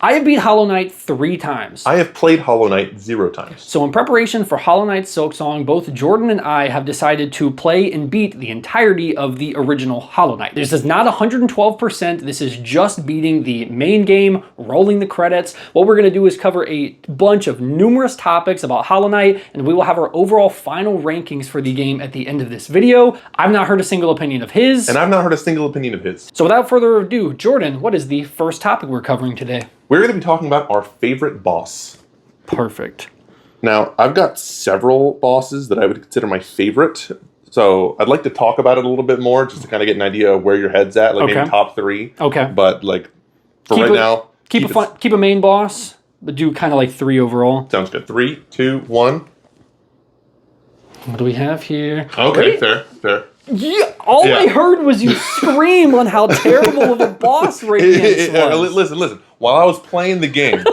I have beat Hollow Knight 3 times. I have played Hollow Knight 0 times. So in preparation for Hollow Knight Silksong, both Jordon and I have decided to play and beat the entirety of the original Hollow Knight. This is not 112%. This is just beating the main game, rolling the credits. What we're going to do is cover a bunch of numerous topics about Hollow Knight, and we will have our overall final rankings for the game at the end of this video. I've not heard a single opinion of his. And I've not heard a single opinion of his. So without further ado, Jordon, what is the first topic we're covering today? We're going to be talking about our favorite boss. Perfect. Now, I've got several bosses that I would consider my favorite. So I'd like to talk about it a little bit more, just to kind of get an idea of where your head's at, like maybe top 3. Okay. But like for right now, keep a main boss, but do kind of like 3 overall. Sounds good. 3, 2, 1. What do we have here? Okay, fair. Yeah, all I heard was you scream on how terrible of a boss Radiance was. Listen. While I was playing the game,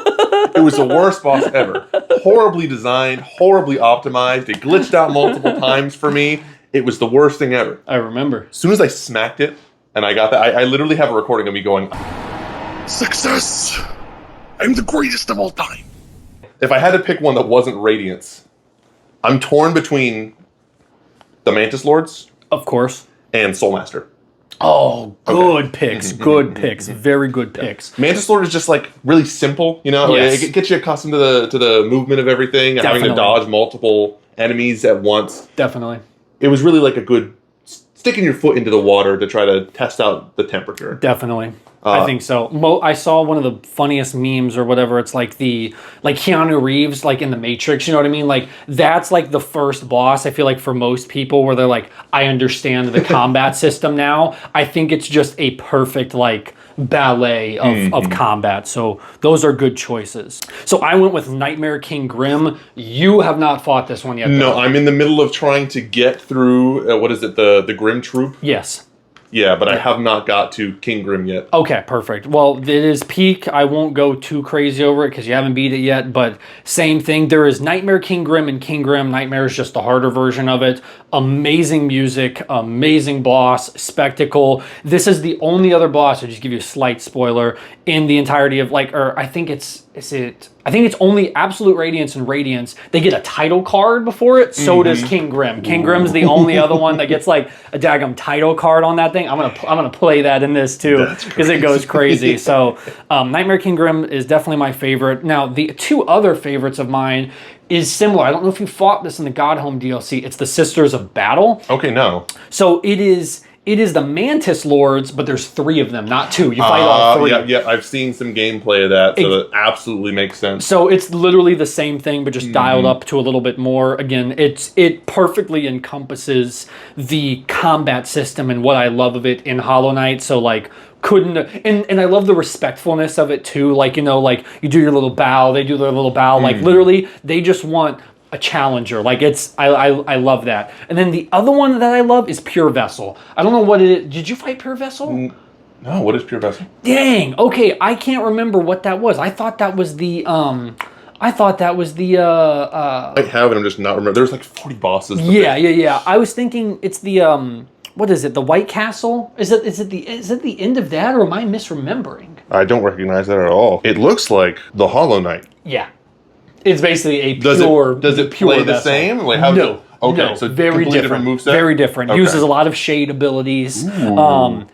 it was the worst boss ever. Horribly designed, horribly optimized. It glitched out multiple times for me. It was the worst thing ever. I remember. As soon as I smacked it, and I got that, I literally have a recording of me going, "Success! I'm the greatest of all time." If I had to pick one that wasn't Radiance, I'm torn between the Mantis Lords, of course, and Soulmaster. Oh, good picks. Good picks. Very good picks. Mantis Lord is just like really simple, you know? Yes. It gets you accustomed to the movement of everything and having to dodge multiple enemies at once. Definitely. It was really like a good sticking your foot into the water to try to test out the temperature. Definitely. I think so. I saw one of the funniest memes or whatever. It's like Keanu Reeves, like in The Matrix, you know what I mean? Like that's like the first boss, I feel like for most people where they're like, I understand the combat system now. I think it's just a perfect like ballet of combat. So those are good choices. So I went with Nightmare King Grim. You have not fought this one yet. No, I'm in the middle of trying to get through, what is it, the Grim Troop? Yes. Yeah, but I have not got to King Grim yet. Okay, perfect. Well, it is peak. I won't go too crazy over it because you haven't beat it yet, but same thing. There is Nightmare King Grim and King Grim. Nightmare is just the harder version of it. Amazing music, amazing boss, spectacle. This is the only other boss, I'll just give you a slight spoiler, in the entirety of I think it's only Absolute Radiance and Radiance. They get a title card before it. So does King Grim. King Grim's the only other one that gets like a daggum title card on that thing. I'm gonna play that in this too because it goes crazy. So Nightmare King Grim is definitely my favorite. Now the 2 other favorites of mine is similar. I don't know if you fought this in the Godhome DLC. It's the Sisters of Battle. Okay, no. So it is the Mantis Lords, but there's 3 of them, not 2. You fight all 3. Yeah, I've seen some gameplay of that, so that absolutely makes sense. So it's literally the same thing, but just dialed up to a little bit more. Again, it perfectly encompasses the combat system and what I love of it in Hollow Knight. So like and I love the respectfulness of it too. Like, you know, like you do your little bow, they do their little bow. Like literally, they just want a challenger. Like I love that. And then the other one that I love is Pure Vessel. I don't know what it is. Did you fight Pure Vessel? No, what is Pure Vessel? Dang. Okay, I can't remember what that was. I thought that was the I have it, I'm just not remembering. There's like 40 bosses. Yeah. I was thinking it's the what is it? The White Castle? Is it the end of that, or am I misremembering? I don't recognize that at all. It looks like the Hollow Knight. Yeah. It's basically a does it pure play the vessel. same? Like No. Okay, no, so very different moveset? Very different. Okay. Uses a lot of shade abilities.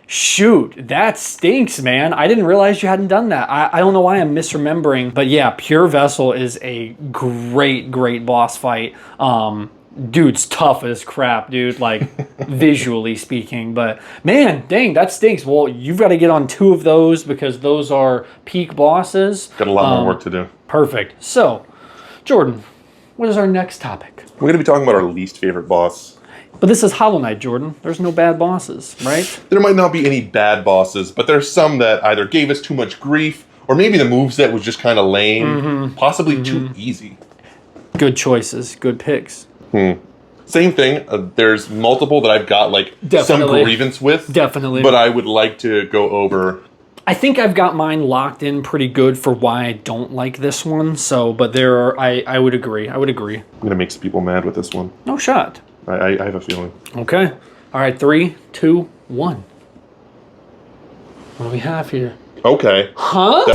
Shoot, that stinks, man. I didn't realize you hadn't done that. I don't know why I'm misremembering, but yeah, Pure Vessel is a great boss fight. Dude's tough as crap, dude, like visually speaking. But man, dang, that stinks. Well, you've got to get on 2 of those because those are peak bosses. Got a lot more work to do. Perfect. So, Jordon, what is our next topic? We're going to be talking about our least favorite boss. But this is Hollow Knight, Jordon. There's no bad bosses, right? There might not be any bad bosses, but there's some that either gave us too much grief, or maybe the moveset was just kind of lame, possibly too easy. Good choices. Good picks. Same thing. There's multiple that I've got like some grievance with. Definitely. But I would like to go over. I think I've got mine locked in pretty good for why I don't like this one. So, but I would agree. I would agree. I'm going to make some people mad with this one. No shot. I have a feeling. Okay. All right. 3, 2, 1. What do we have here? Okay. Huh?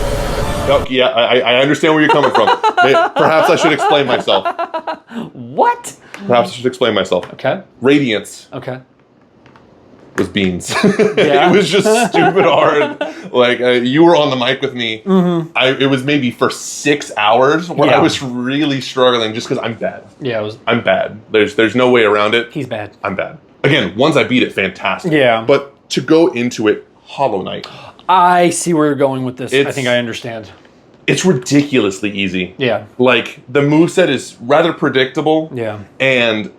Oh, yeah, I understand where you're coming from. Perhaps I should explain myself. What? Perhaps I should explain myself. Okay. Radiance Okay. was beans. Yeah. It was just stupid hard. Like, you were on the mic with me. It was maybe for 6 hours where I was really struggling just because I'm bad. Yeah, I'm bad. There's no way around it. He's bad. I'm bad. Again, once I beat it, fantastic. Yeah. But to go into it, Hollow Knight. I see where you're going with this. I think I understand. It's ridiculously easy. Yeah. Like, the moveset is rather predictable. Yeah. And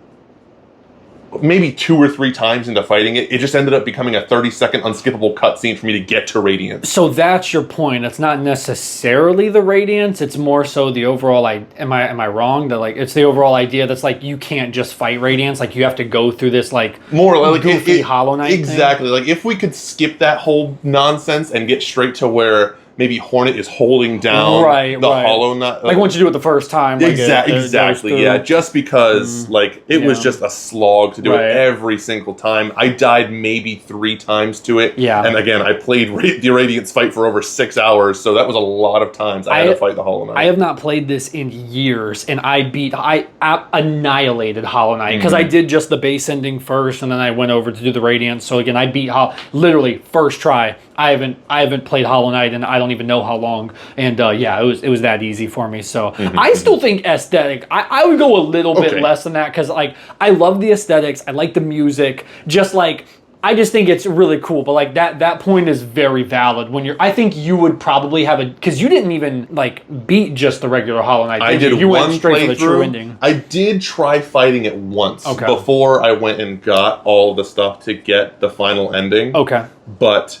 maybe 2 or 3 times into fighting it, it just ended up becoming a 30-second unskippable cutscene for me to get to Radiance. So that's your point. It's not necessarily the Radiance. It's more so the overall. Am I wrong? That like it's the overall idea that's like you can't just fight Radiance. Like you have to go through this like more like goofy Hollow Knight. Exactly. Thing. Like if we could skip that whole nonsense and get straight to where maybe Hornet is holding down the Hollow Knight. Like once you do it the first time. Like exactly. Yeah. Just because like it was just a slog to do it every single time. I died maybe 3 times to it. Yeah. And again, I played the Radiance fight for over 6 hours, so that was a lot of times I had to fight the Hollow Knight. I have not played this in years, and I annihilated Hollow Knight because I did just the base ending first, and then I went over to do the Radiance. So again, I beat literally first try. I haven't played Hollow Knight, and I don't even know how long. And yeah, it was that easy for me. So I still think aesthetic. I would go a little bit less than that because like I love the aesthetics. I like the music. Just like I just think it's really cool. But like that point is very valid when you're. I think you would probably have because you didn't even like beat just the regular Hollow Knight. I did. You one went straight playthrough. for the true ending. I did try fighting it once before I went and got all the stuff to get the final ending. Okay, but.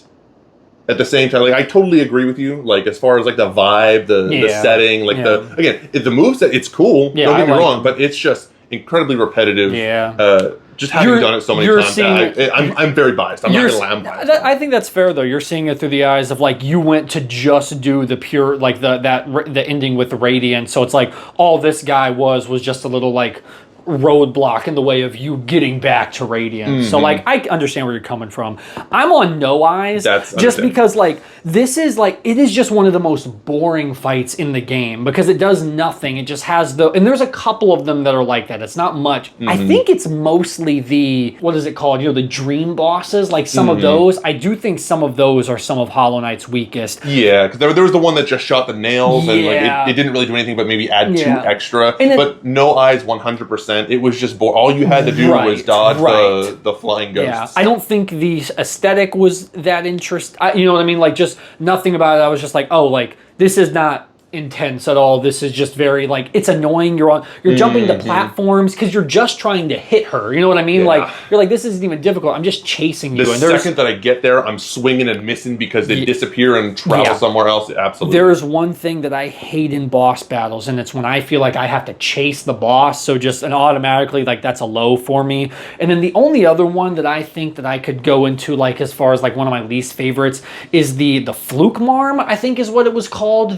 At the same time, like I totally agree with you. Like as far as like the vibe, the setting, like the moveset, it's cool. Yeah, don't get me wrong, but it's just incredibly repetitive. Yeah. Just having done it so many times, I'm very biased. I'm not gonna lie, I'm biased. I think that's fair though. You're seeing it through the eyes of like you went to just do the pure like the ending with the Radiant. So it's like all this guy was just a little like roadblock in the way of you getting back to Radiant. So like I understand where you're coming from. I'm on no eyes just because like this is like it is just one of the most boring fights in the game because it does nothing. It just has and there's a couple of them that are like that. It's not much. I think it's mostly the what is it called? You know, the dream bosses, like some of those. I do think some of those are some of Hollow Knight's weakest. Yeah, because there was the one that just shot the nails and like it didn't really do anything but maybe add 2 extra. But no eyes 100%. It was just all you had to do was dodge the flying ghosts. Yeah, I don't think the aesthetic was that interesting. You know what I mean? Like just nothing about it. I was just like, oh, like this is not intense at all. This is just very like it's annoying. You're jumping to platforms because you're just trying to hit her. You know what I mean? Yeah. Like you're like this isn't even difficult. I'm just chasing you. The second that I get there, I'm swinging and missing because they disappear and travel somewhere else. Absolutely. There is one thing that I hate in boss battles, and it's when I feel like I have to chase the boss. So just automatically like that's a low for me. And then the only other one that I think that I could go into like as far as like one of my least favorites is the fluke marm. I think is what it was called.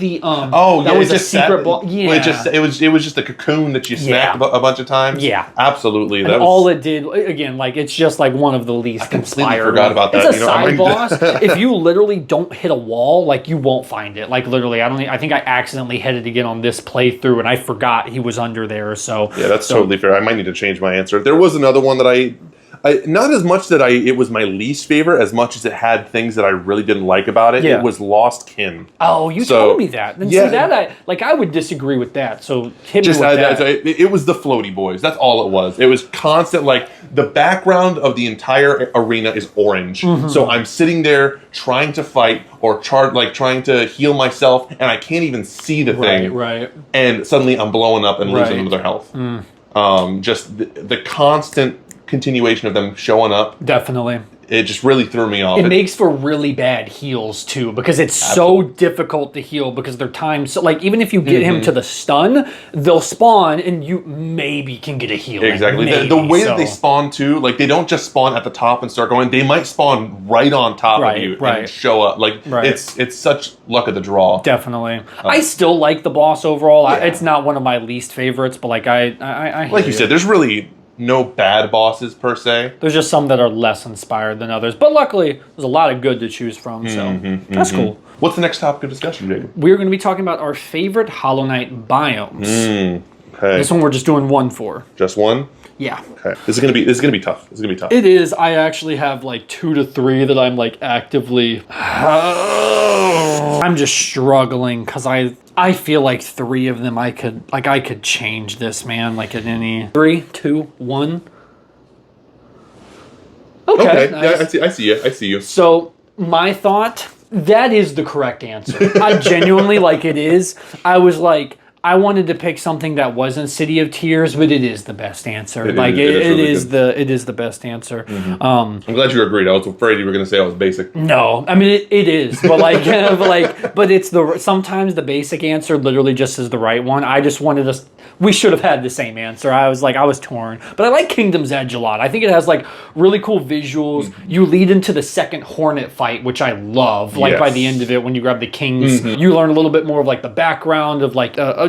That was a secret boss. Yeah, it was just a cocoon that you smacked a bunch of times. Yeah, absolutely. And all it did again, like it's just like one of the least inspired. I completely forgot about that. It's a side boss. If you literally don't hit a wall, like you won't find it. Like literally, I think I accidentally hit it again on this playthrough, and I forgot he was under there. So yeah, that's totally fair. I might need to change my answer. There was another one that I not as much that it was my least favorite as much as it had things that I really didn't like about it. Yeah. It was Lost Kin. Oh, you told me that. Then see that I would disagree with that. So hit me with that. It was the floaty boys. That's all it was. It was constant. Like the background of the entire arena is orange. So I'm sitting there trying to fight or trying to heal myself, and I can't even see the thing. Right. And suddenly I'm blowing up and losing another health. Just the constant continuation of them showing up. Definitely. It just really threw me off. It makes for really bad heals too because it's so difficult to heal because they're timed. So like even if you get him to the stun, they'll spawn and you maybe can get a heal. Exactly. The way that they spawn too, like they don't just spawn at the top and start going. They might spawn right on top of you and show up. Like it's such luck of the draw. Definitely. I still like the boss overall. Yeah. It's not one of my least favorites, but like I like you said, there's really no bad bosses per se. There's just some that are less inspired than others. But luckily, there's a lot of good to choose from, so that's cool. What's the next topic of discussion, Jacob? We're going to be talking about our favorite Hollow Knight biomes. Okay. This one we're just doing one for. Just one? Yeah. Okay. This is gonna be tough. This is gonna be tough. It is. I actually have like 2 to 3 that I'm like actively. I'm just struggling because I feel like 3 of them I could change this, man. Like at any 3, 2, 1. Okay. Nice. Yeah, I see you. So my thought, that is the correct answer. I genuinely it is. I was like, I wanted to pick something that wasn't City of Tears, but it is the best answer. It is the best answer. I'm glad you agreed. I was afraid you were going to say I was basic. No, I mean it is, but but it's sometimes the basic answer literally just is the right one. I just wanted us. We should have had the same answer. I was torn, but I like Kingdom's Edge a lot. I think it has really cool visuals. You lead into the second Hornet fight, which I love. By the end of it, when you grab the kings, you learn a little bit more of the background of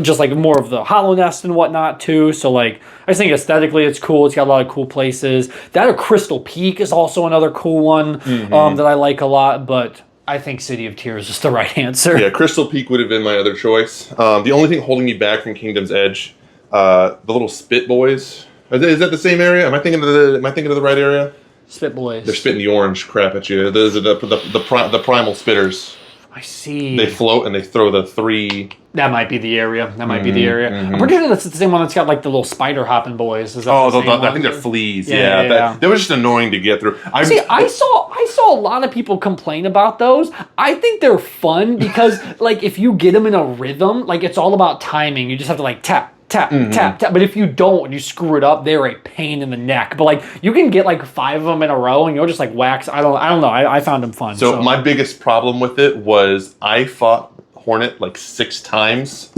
just more of the Hollow Nest and whatnot too. So I just think aesthetically it's cool. It's got a lot of cool places. That or Crystal Peak is also another cool one that I like a lot, but I think City of Tears is the right answer. Yeah, Crystal Peak would have been my other choice. The only thing holding me back from Kingdom's Edge, the little Spit Boys. Is that the same area? Am I thinking of the right area? Spit Boys. They're spitting the orange crap at you. Those are the primal spitters. I see. They float and they throw the 3. That might be the area. I'm pretty sure that's the same one that's got the little spider hopping boys. Is that I think they're fleas. Yeah. They were just annoying to get through. I saw a lot of people complain about those. I think they're fun because if you get them in a rhythm, it's all about timing. You just have to tap. Tap, tap, tap. But if you don't and you screw it up, they're a pain in the neck. But you can get 5 of them in a row and you'll just wax. I don't know. I found them fun. So my biggest problem with it was I fought Hornet 6 times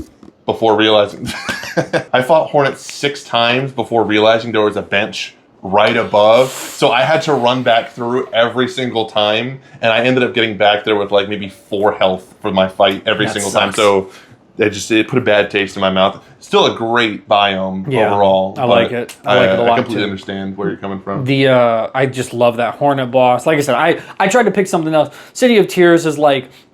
before realizing I fought Hornet 6 times before realizing there was a bench right above. So I had to run back through every single time, and I ended up getting back there with maybe 4 health for my fight every single time. So it put a bad taste in my mouth. Still a great biome overall. I like it. I like it a lot. I completely understand where you're coming from. I just love that Hornet boss. Like I said, I tried to pick something else. City of Tears is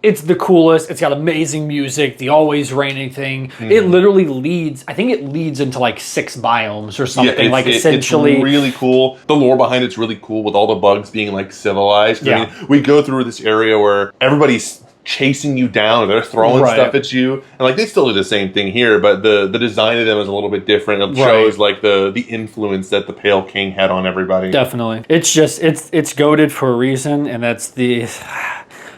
it's the coolest. It's got amazing music. The always raining thing. It literally leads. I think it leads into 6 biomes or something. Essentially, it's really cool. The lore behind it's really cool with all the bugs being civilized. Yeah. I mean, we go through this area where everybody's chasing you down, they're throwing stuff at you, and they still do the same thing here, but the design of them is a little bit different. It shows the influence that the Pale King had on everybody. Definitely, it's just it's goated for a reason, and that's the.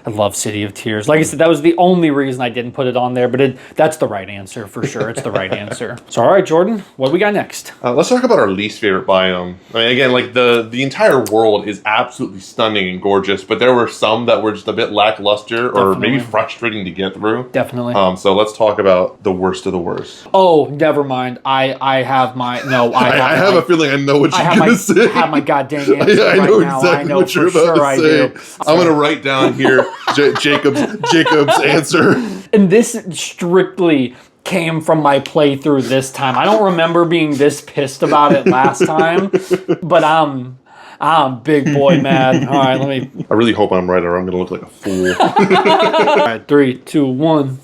I love City of Tears. Like I said, that was the only reason I didn't put it on there, but that's the right answer for sure. It's the right answer. So, all right, Jordan, what do we got next? Let's talk about our least favorite biome. I mean, again, the entire world is absolutely stunning and gorgeous, but there were some that were just a bit lackluster or maybe frustrating to get through. Definitely. So let's talk about the worst of the worst. Oh, never mind. I have my no. I have a feeling I know what you're going to say. I have my goddamn answer I know exactly I know what you're about to say. I'm going to write down here Jacob's answer. And this strictly came from my playthrough this time. I don't remember being this pissed about it last time, but I'm big boy mad. All right, let me. I really hope I'm right, or I'm going to look like a fool. All right, 3, 2, 1.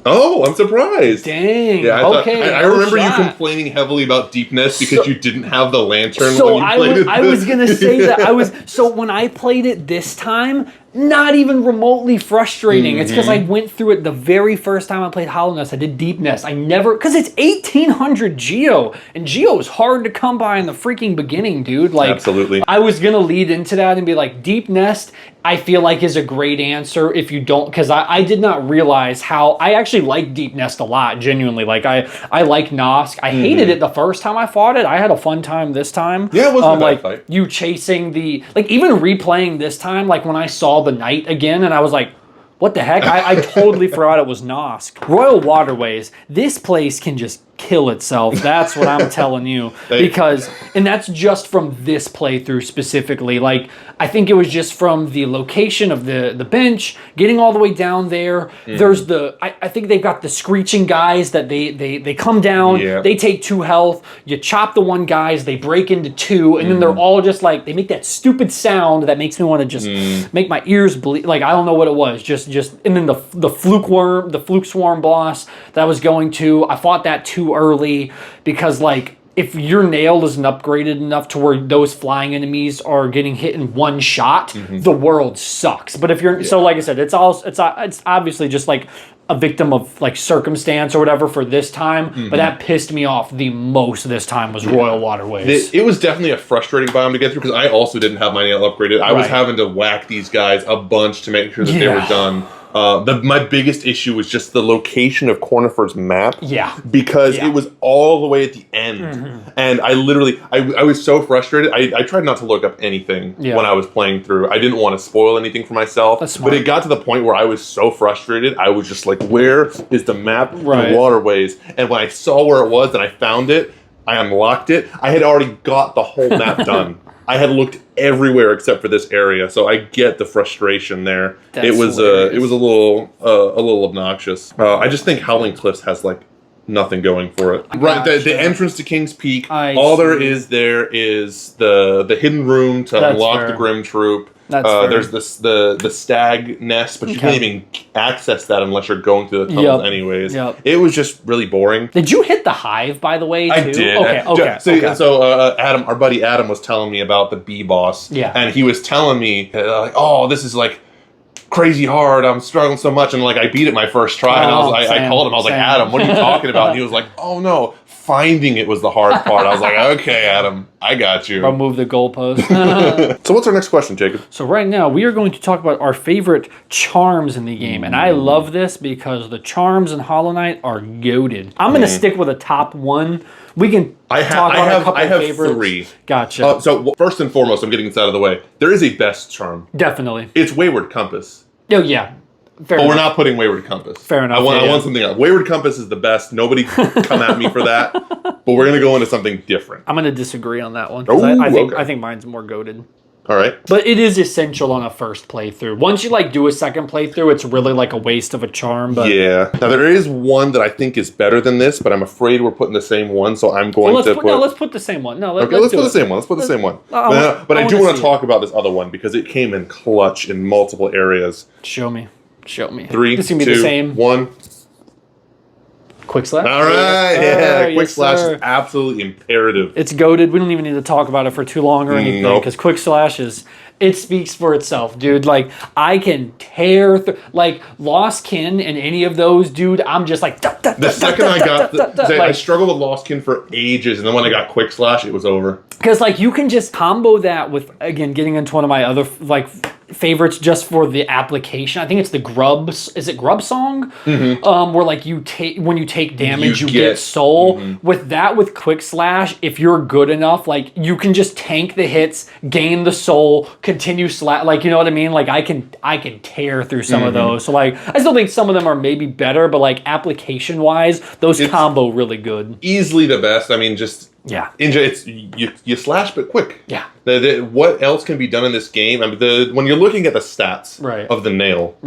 Oh, I'm surprised. Dang. Yeah, I remember you shot. complaining heavily about deepness because you didn't have the lantern when you played it. I was going to say that. So when I played it this time, not even remotely frustrating. It's because I went through it the very first time I played Hollow Nest. I did Deep Nest. Because it's 1800 Geo, and Geo is hard to come by in the freaking beginning, dude. Absolutely. I was going to lead into that and be Deep Nest, I feel is a great answer if you don't, because I did not realize how, I actually like Deep Nest a lot, genuinely. I like Nosk. I hated it the first time I fought it. I had a fun time this time. Yeah, it wasn't a bad fight. You chasing even replaying this time, when I saw the knight again, and I was what the heck? I totally forgot it was Nosk. Royal Waterways. This place can just kill itself. That's what I'm telling you. Because, and that's just from this playthrough specifically. Like, I think it was just from the location of the bench, getting all the way down there. There's the, I think they've got the screeching guys that they come down, they take 2 health, you chop the one guys, they break into 2, and then they're all just like, they make that stupid sound that makes me want to just make my ears bleed. Like, I don't know what it was. Just, and then the fluke swarm boss that I was going to, I fought that too early because, like, if your nail isn't upgraded enough to where those flying enemies are getting hit in one shot, the world sucks. But if you're so, like I said, it's obviously just like a victim of like circumstance or whatever for this time. But that pissed me off the most this time was Royal Waterways. It was definitely a frustrating biome to get through because I also didn't have my nail upgraded. I was having to whack these guys a bunch to make sure that they were done. My biggest issue was just the location of Cornifer's map. Yeah. Because it was all the way at the end. And I literally, I was so frustrated. I tried not to look up anything when I was playing through. I didn't want to spoil anything for myself. That's smart. But it got to the point where I was so frustrated. I was just like, where is the map of Waterways? And when I saw where it was and I found it, I unlocked it. I had already got the whole map done. I had looked everywhere except for this area, so I get the frustration there. It was a little obnoxious. I just think Howling Cliffs has like nothing going for it. Right, the entrance to King's Peak. All there is the hidden room to unlock the Grim Troop. There's the stag nest, but you can't even access that unless you're going through the tunnels anyways. It was just really boring. Did you hit the hive, by the way, too? I did. Okay. So Adam, our buddy Adam was telling me about the bee boss. Yeah. And he was telling me, like, oh, this is like crazy hard. I'm struggling so much. And like, I beat it my first try. And I called him. I was like, Adam, what are you talking about? And he was like, oh, no. Finding it was the hard part. I was like, okay, Adam, I got you. I'll move the goalpost. So what's our next question, Jacob? So right now, we are going to talk about our favorite charms in the game. And I love this because the charms in Hollow Knight are goated. I'm going to stick with a top one. We can talk about a couple of favorites. 3. Gotcha. So first and foremost, I'm getting this out of the way. There is a best charm. Definitely. It's Wayward Compass. Oh, yeah. Fair enough. We're not putting Wayward Compass. Fair enough. I want something else. Wayward Compass is the best. Nobody come at me for that. But we're going to go into something different. I'm going to disagree on that one. I think mine's more goated. All right. But it is essential on a first playthrough. Once you like do a second playthrough, it's really like a waste of a charm. But yeah. Now there is one that I think is better than this, but I'm afraid we're putting the same one, so I'm going to put... No, let's put the same one. No, let's put the same one. Let's put the same one. But I do want to talk about this other one because it came in clutch in multiple areas. Show me. 3, this is gonna be 2, the same. 1. Quick slash. All right, quick slash is absolutely imperative. It's goated. We don't even need to talk about it for too long or anything because quick slash it speaks for itself, dude. Like, I can tear through, like, Lost Kin and any of those, dude, I'm just like... The second I got... I struggled with Lost Kin for ages, and then when I got Quick Slash, it was over. Because, like, you can just combo that with, again, getting into one of my other, like, favorites just for the application. I think it's the Grubs. Is it Grub Song? Where, like, when you take damage, you get soul. With that, with Quick Slash, if you're good enough, like, you can just tank the hits, gain the soul, continue like, you know what I mean? Like, I can tear through some of those. So, like, I still think some of them are maybe better, but, like, application-wise, it's combo really good. Easily the best. I mean, just... Yeah. It's you slash, but quick. Yeah. What else can be done in this game? I mean, when you're looking at the stats of the nail,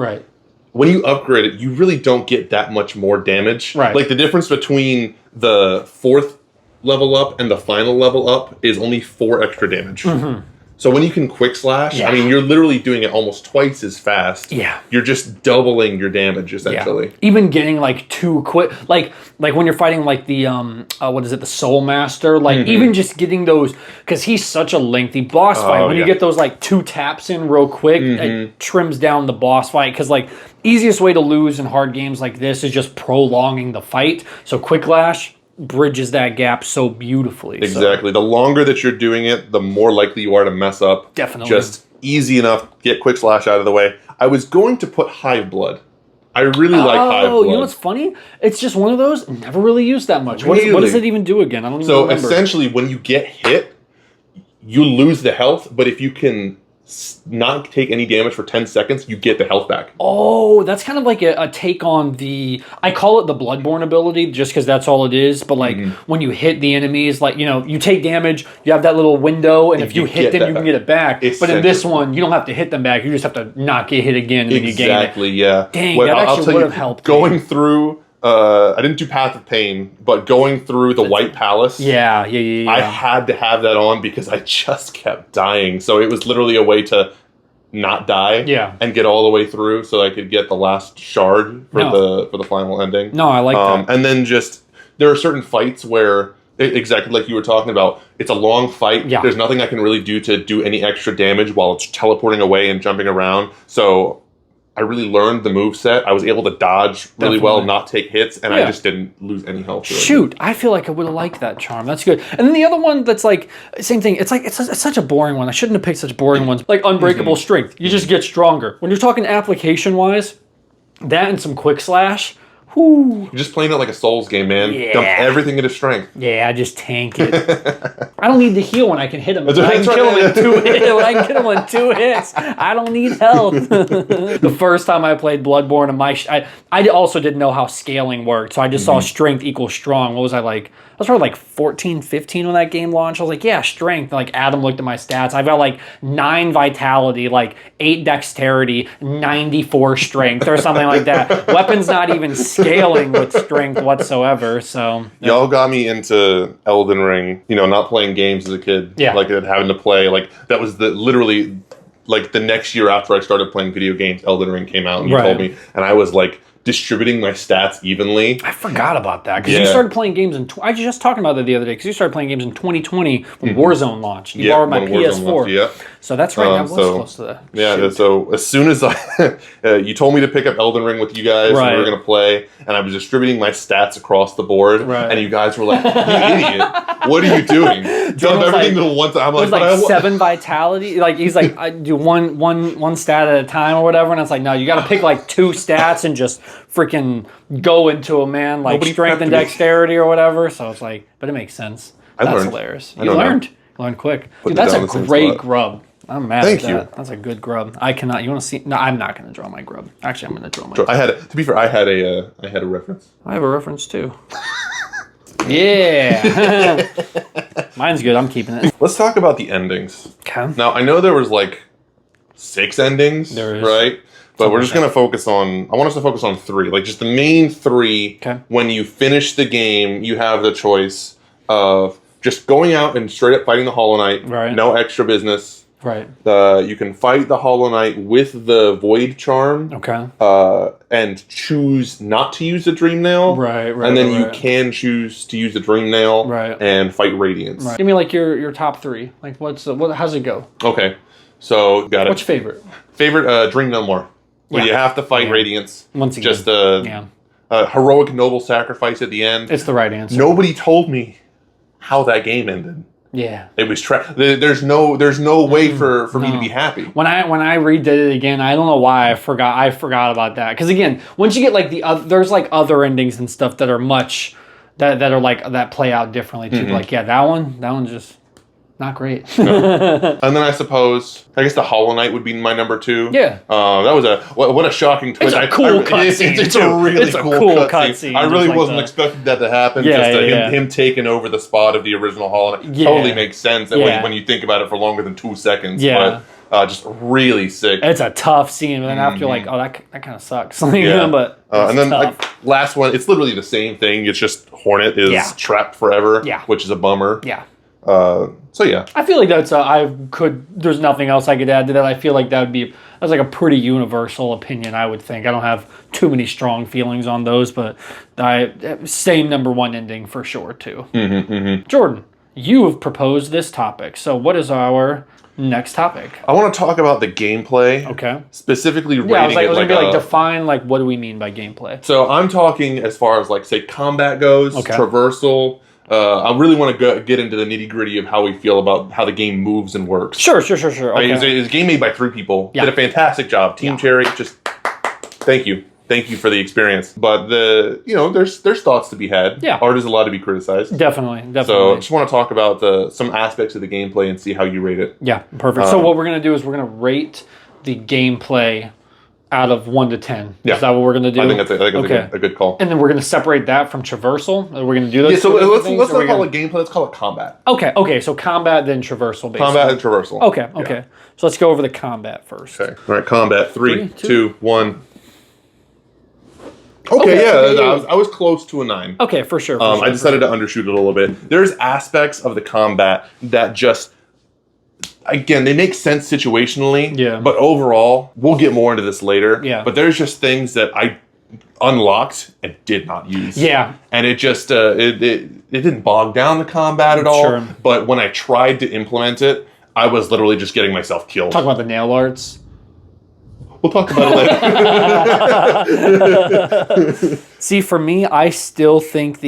when you upgrade it, you really don't get that much more damage. Right. Like, the difference between the 4th level up and the final level up is only 4 extra damage. So when you can quick slash, I mean, you're literally doing it almost twice as fast. Yeah. You're just doubling your damage, essentially. Yeah. Even getting, like, 2 quick... Like when you're fighting, like, the, what is it, the Soul Master? Like, even just getting those... Because he's such a lengthy boss fight. When you get those, like, 2 taps in real quick, it trims down the boss fight. Because, like, easiest way to lose in hard games like this is just prolonging the fight. So quick slash bridges that gap so beautifully. Exactly. The longer that you're doing it, the more likely you are to mess up. Definitely. Just easy enough, get quick slash out of the way. I was going to put Hive Blood. I really like Hive Blood. Oh, you know what's funny? It's just one of those, never really used that much. Really? What does it even do again? I don't even remember. So essentially, when you get hit, you lose the health, but if you can not take any damage for 10 seconds, you get the health back. Oh, that's kind of like a take on the... I call it the Bloodborne ability just because that's all it is. But like when you hit the enemies, like, you know, you take damage, you have that little window, and if you hit them, you can get it back. But in this one, you don't have to hit them back. You just have to not get hit again and then you gain it. Exactly, yeah. Dang, that actually would have helped. Going through... I didn't do Path of Pain, but going through the White Palace... Yeah. I had to have that on because I just kept dying. So it was literally a way to not die and get all the way through so I could get the last shard for the final ending. No, I like that. And then just... There are certain fights where... Exactly like you were talking about. It's a long fight. Yeah. There's nothing I can really do to do any extra damage while it's teleporting away and jumping around. So... I really learned the moveset. I was able to dodge really well, not take hits, and I just didn't lose any health. Shoot, I feel like I would have liked that charm. That's good. And then the other one that's like, same thing. It's such a boring one. I shouldn't have picked such boring ones. Like Unbreakable Strength. You just get stronger. When you're talking application-wise, that and some Quick Slash... Whew. You're just playing it like a Souls game, man. Yeah. Dump everything into strength. Yeah, I just tank it. I don't need to heal when I can hit him. I can kill him in 2 hits. When I can kill him in 2 hits. I don't need health. The first time I played Bloodborne, and I also didn't know how scaling worked, so I just saw strength equals strong. What was I like? I was probably like 14, 15 when that game launched. I was like, yeah, strength. Like Adam looked at my stats. I've got like 9 vitality, like 8 dexterity, 94 strength or something like that. Weapons not even scaling with strength whatsoever. So y'all got me into Elden Ring, you know, not playing games as a kid. Yeah. Like having to play, like that was literally like the next year after I started playing video games, Elden Ring came out and you told me, and I was like distributing my stats evenly. I forgot about that because you started playing games in... I was just talking about that the other day because you started playing games in 2020 when Warzone launched. You borrowed my PS4. So that's right. That was close to that. Yeah. Shoot. So as soon as you told me to pick up Elden Ring with you guys, and we were going to play, and I was distributing my stats across the board, and you guys were like, "You idiot! What are you doing? Dump everything to one time." I'm like, like 7 vitality. Like he's like, I do one stat at a time or whatever, and it's like, no, you got to pick like 2 stats and just freaking go into a man like strength and dexterity or whatever. So it's like, but it makes sense. That's hilarious. You learned quick. Dude, that's a great grub. I'm mad at that. That's a good grub. I cannot. You want to see? No, I'm not going to draw my grub. Actually, I'm going to draw my. To be fair, I had a reference. I have a reference too. Yeah, mine's good. I'm keeping it. Let's talk about the endings. Okay. Now I know there was like 6 endings, right? But we're just going to focus on... I want us to focus on 3. Like, just the main 3. Okay. When you finish the game, you have the choice of just going out and straight up fighting the Hollow Knight. Right. No extra business. Right. You can fight the Hollow Knight with the Void Charm. Okay. And choose not to use the Dream Nail. Right. And then you can choose to use the Dream Nail. And fight Radiance. Right. Give me, like, your top 3. Like, how's it go? Okay. So, got it. What's your favorite? Favorite, Dream No More. Where you have to fight Radiance. Once again. Just a heroic, noble sacrifice at the end. It's the right answer. Nobody told me how that game ended. Yeah. It was... There's no way for me to be happy. When I redid it again, I don't know why I forgot about that. Because again, once you get like there's like other endings and stuff that are much... That are like... That play out differently too. Like, yeah, that one just... Not great. No. And then I suppose, I guess the Hollow Knight would be my number 2. Yeah. That was what a shocking twist. It's a cool cutscene. It's a really cool cutscene. I really wasn't expecting that to happen. Him taking over the spot of the original Hollow Knight totally makes sense when you think about it for longer than 2 seconds. Yeah. But just really sick. It's a tough scene, but then after you're like, oh, that kind of sucks. But and then last one, it's literally the same thing. It's just Hornet is trapped forever, which is a bummer. Yeah. So yeah, I feel like that's there's nothing else I could add to that. I feel like that's like a pretty universal opinion, I would think. I don't have too many strong feelings on those, but same number 1 ending for sure too. Jordan, you have proposed this topic. So what is our next topic? I want to talk about the gameplay. Okay. Specifically rating I was going to be define like what do we mean by gameplay? So I'm talking as far as like say combat goes, traversal. I really want to get into the nitty-gritty of how we feel about how the game moves and works. Sure. Okay. I mean, it's a game made by 3 people. Did a fantastic job. Team Cherry, just thank you. thank you for the experience. But there's thoughts to be had. Yeah. Art is allowed to be criticized. Definitely. So I just want to talk about some aspects of the gameplay and see how you rate it. Yeah, perfect. So what we're going to do is we're going to rate the gameplay out of 1 to 10. Yeah. Is that what we're going to do? I think that's a good call. And then we're going to separate that from traversal. We're going to do those. Yeah, so let's not call it gameplay. Let's call it combat. Okay. So combat, then traversal. Basically. Combat and traversal. Okay. Yeah. So let's go over the combat first. Okay. All right, combat. 3, 2, 1. Okay, I was close to a 9. Okay, for sure. I decided to undershoot it a little bit. There's aspects of the combat that just, again, they make sense situationally. Yeah. But overall, we'll get more into this later. Yeah. But there's just things that I unlocked and did not use. Yeah. And it just it didn't bog down the combat at all. Sure. But when I tried to implement it, I was literally just getting myself killed. Talk about the nail arts. We'll talk about it later. See, for me, I still think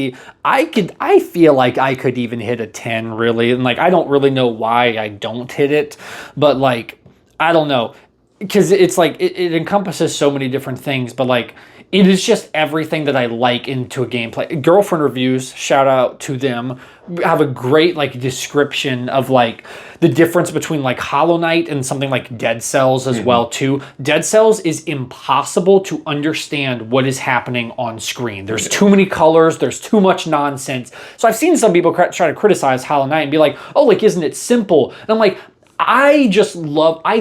I feel like I could even hit a 10, really. And, like, I don't really know why I don't hit it. But, like, I don't know. Because it's, like, it encompasses so many different things. But, like, it is just everything that I like into a gameplay. Girlfriend Reviews, shout out to them, have a great, like, description of, like, the difference between, like, Hollow Knight and something like Dead Cells as well, too. Dead Cells is impossible to understand what is happening on screen. There's too many colors. There's too much nonsense. So I've seen some people try to criticize Hollow Knight and be like, oh, like, isn't it simple? And I'm like, I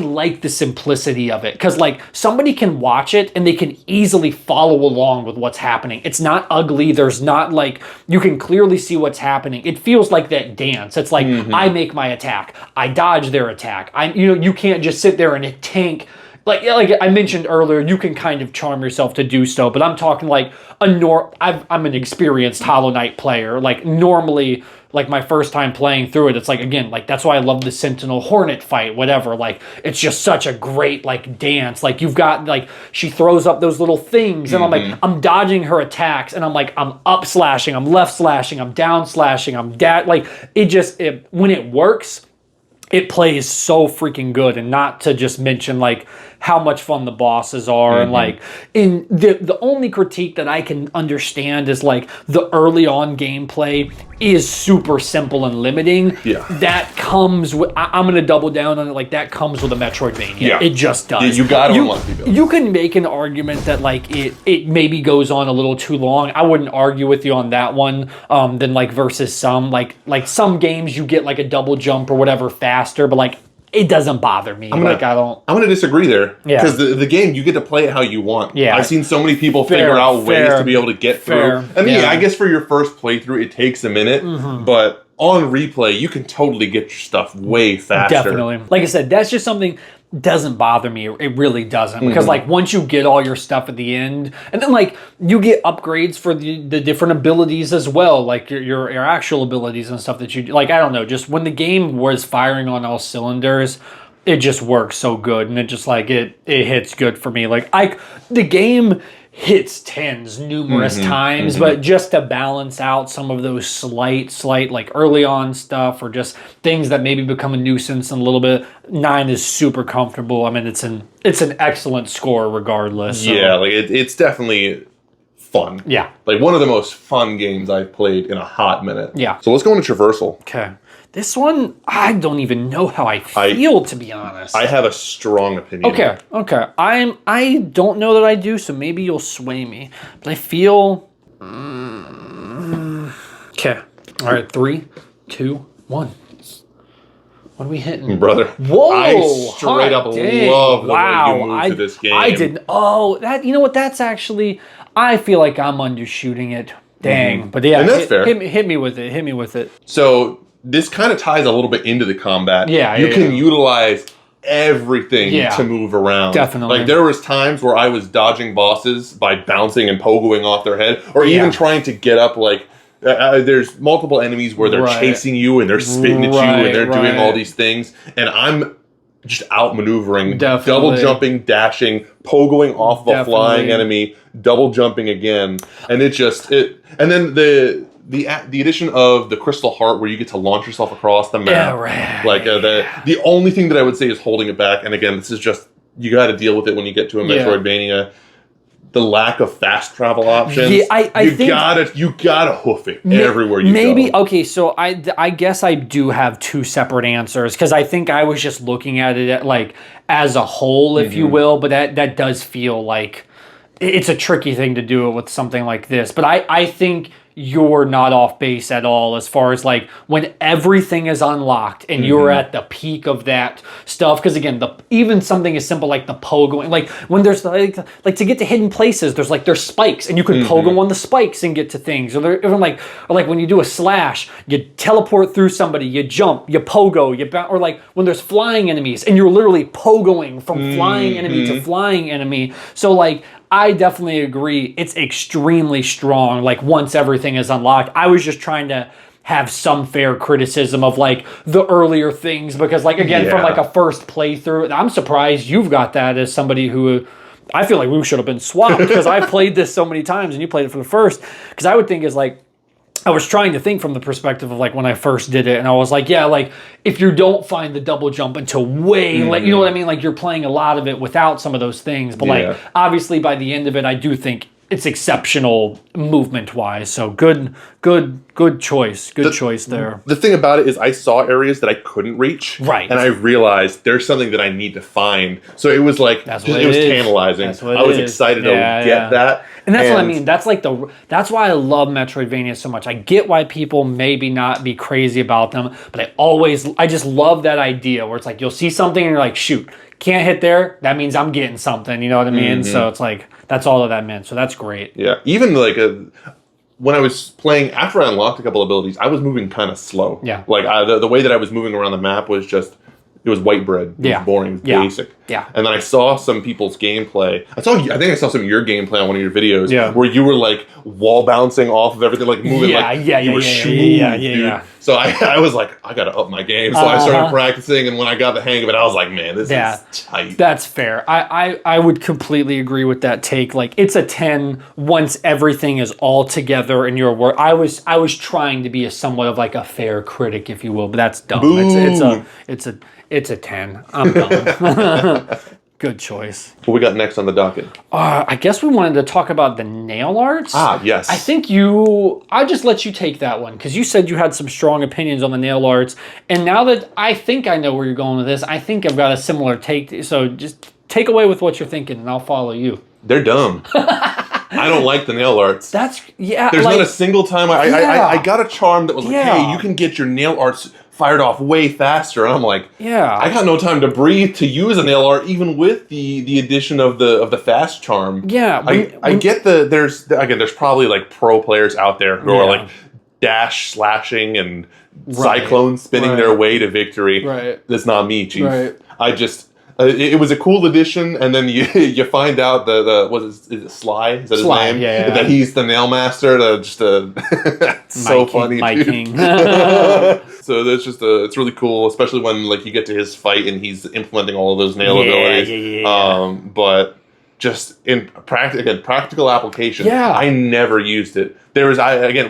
like the simplicity of it because, like, somebody can watch it and they can easily follow along with what's happening. It's not ugly. There's not, like, you can clearly see what's happening. It feels like that dance. It's like, I make my attack. I dodge their attack. You can't just sit there and tank. Like I mentioned earlier, you can kind of charm yourself to do so, but I'm talking like I'm an experienced Hollow Knight player. Like, normally, like, my first time playing through it, it's like, again, like, that's why I love the Sentinel Hornet fight, whatever. Like, it's just such a great, like, dance. Like, you've got, like, she throws up those little things, and I'm like, I'm dodging her attacks, and I'm like, I'm up slashing, I'm left slashing, I'm down slashing, like, when it works, it plays so freaking good. And not to just mention, like, how much fun the bosses are. And, like, in the only critique that I can understand is, like, the early on gameplay is super simple and limiting. Yeah. That comes with, I'm going to double down on it, like, that comes with a Metroidvania. Yeah. It just does. Yeah, you got to unlock the abilities. You can make an argument that, like, it maybe goes on a little too long. I wouldn't argue with you on that one, than, like, versus some, like some games you get, like, a double jump or whatever faster, but, like, it doesn't bother me. I'm going to disagree there. Yeah. Because the game, you get to play it how you want. Yeah. I've seen so many people figure out ways to be able to get through. I mean, I guess for your first playthrough, it takes a minute. But on replay, you can totally get your stuff way faster. Definitely. Like I said, that's just something doesn't bother me. It really doesn't. Because, like, once you get all your stuff at the end, and then, like, you get upgrades for the different abilities as well, like your actual abilities and stuff that you do. Like, I don't know, just when the game was firing on all cylinders, it just works so good, and it just, like, it hits good for me. Like, the game hits 10s numerous times, but just to balance out some of those slight, like, early on stuff, or just things that maybe become a nuisance in a little bit, 9 is super comfortable. I mean, it's an excellent score regardless. So. Yeah, like, it's definitely fun. Yeah. Like, one of the most fun games I've played in a hot minute. Yeah. So let's go into Traversal. Okay. This one, I don't even know how I feel, to be honest. I have a strong opinion. Okay. I don't know that I do, so maybe you'll sway me. But I feel... Okay. All right, 3, 2, 1. What are we hitting? Brother. Whoa! I straight up love the way you move to this game. I didn't... Oh, you know what? That's actually... I feel like I'm undershooting it. Dang. But yeah, and that's fair. Hit me with it. So... this kind of ties a little bit into the combat. Yeah, you can utilize everything to move around. Definitely. Like, there was times where I was dodging bosses by bouncing and pogoing off their head, or even trying to get up, like, there's multiple enemies where they're chasing you and they're spitting at you and they're doing all these things, and I'm just outmaneuvering, double jumping, dashing, pogoing off of a flying enemy, double jumping again, and and then the addition of the Crystal Heart, where you get to launch yourself across the map. Like, the only thing that I would say is holding it back. And again, this is just, you got to deal with it when you get to a Metroidvania. the lack of fast travel options. Yeah, I think you gotta hoof it everywhere you go. Okay, so I guess I do have two separate answers because I think I was just looking at it like as a whole, if you will, but that does feel like it's a tricky thing to do it with something like this. But I think you're not off base at all as far as like when everything is unlocked and you're at the peak of that stuff. Because again, even something as simple like the pogoing, like when there's like to get to hidden places, there's spikes and you can pogo on the spikes and get to things. Or like when you do a slash, you teleport through somebody, you jump, you pogo, you bounce. Or like when there's flying enemies and you're literally pogoing from flying enemy to flying enemy. So like I definitely agree. It's extremely strong. Like once everything is unlocked, I was just trying to have some fair criticism of like the earlier things because like again from like a first playthrough, I'm surprised you've got that as somebody who I feel like we should have been swapped because I played this so many times and you played it for the first. Because I would think is like I was trying to think from the perspective of like when I first did it, and I was like, yeah, like if you don't find the double jump until way late, you know what I mean? Like you're playing a lot of it without some of those things. But like obviously by the end of it, I do think it's exceptional movement wise. So good choice. Good choice there. The thing about it is I saw areas that I couldn't reach. Right. And I realized there's something that I need to find. So it was like, it was tantalizing. I was excited to get that. And that's what I mean. That's like that's why I love Metroidvania so much. I get why people maybe not be crazy about them, but I just love that idea where it's like you'll see something and you're like, shoot, can't hit there. That means I'm getting something. You know what I mean? So it's like that's all that meant. So that's great. Yeah. Even like when I was playing, after I unlocked a couple abilities, I was moving kind of slow. Yeah. Like the way that I was moving around the map was just, it was white bread. It was boring. It was basic. Yeah. And then I saw some people's gameplay. I think I saw some of your gameplay on one of your videos where you were like wall bouncing off of everything, like moving you were smooth. So I was like, I gotta up my game. So I started practicing, and when I got the hang of it, I was like, man, this is tight. That's fair. I would completely agree with that take. Like it's a 10 once everything is all together in your work. I was trying to be somewhat of like a fair critic, if you will, but that's dumb. It's a 10. I'm done. Good choice. What we got next on the docket? I guess we wanted to talk about the nail arts. Yes. I think I'll just let you take that one because you said you had some strong opinions on the nail arts. And now that I think I know where you're going with this, I think I've got a similar take. So just take away with what you're thinking and I'll follow you. They're dumb. I don't like the nail arts. There's not a single time I got a charm that was like, hey, you can get your nail arts fired off way faster, and I'm like, I got no time to breathe to use a nail art, even with the addition of the fast charm. I get there's probably like pro players out there who are like dash slashing and cyclone spinning their way to victory. That's not me, Chief. I just it was a cool addition, and then you find out is it Sly? Is that his name? That he's the nail master. So funny, my dude. king. So that's just it's really cool, especially when like you get to his fight and he's implementing all of those nail abilities. But just in practical application, I never used it. There was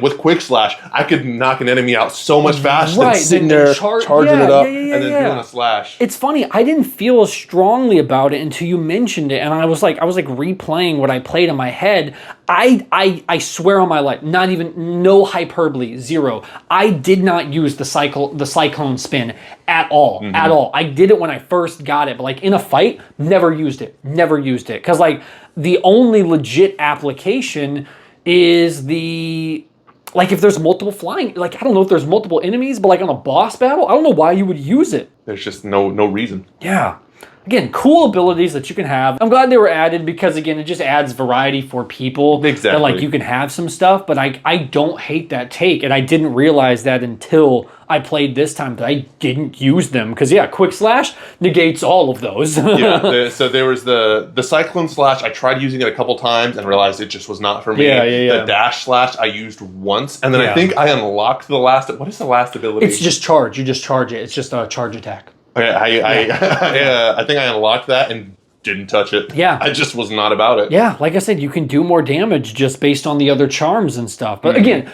with Quick Slash, I could knock an enemy out so much faster than sitting there charging it up and then doing a slash. It's funny, I didn't feel as strongly about it until you mentioned it, and I was like replaying what I played in my head. I swear on my life, no hyperbole, zero. I did not use the cyclone spin at all, at all. I did it when I first got it, but like in a fight, never used it, because like the only legit application is if there's multiple flying, like I don't know if there's multiple enemies, but like on a boss battle, I don't know why you would use it. There's just no reason. Yeah. Again, cool abilities that you can have. I'm glad they were added because, again, it just adds variety for people. Exactly. That, like, you can have some stuff, but I don't hate that take, and I didn't realize that until I played this time that I didn't use them. Because, Quick Slash negates all of those. So there was the Cyclone Slash. I tried using it a couple times and realized it just was not for me. The Dash Slash I used once, and then I think I unlocked the last... What is the last ability? It's just charge. You just charge it. It's just a charge attack. I think I unlocked that and didn't touch it. I just was not about it. Like I said, you can do more damage just based on the other charms and stuff. But again,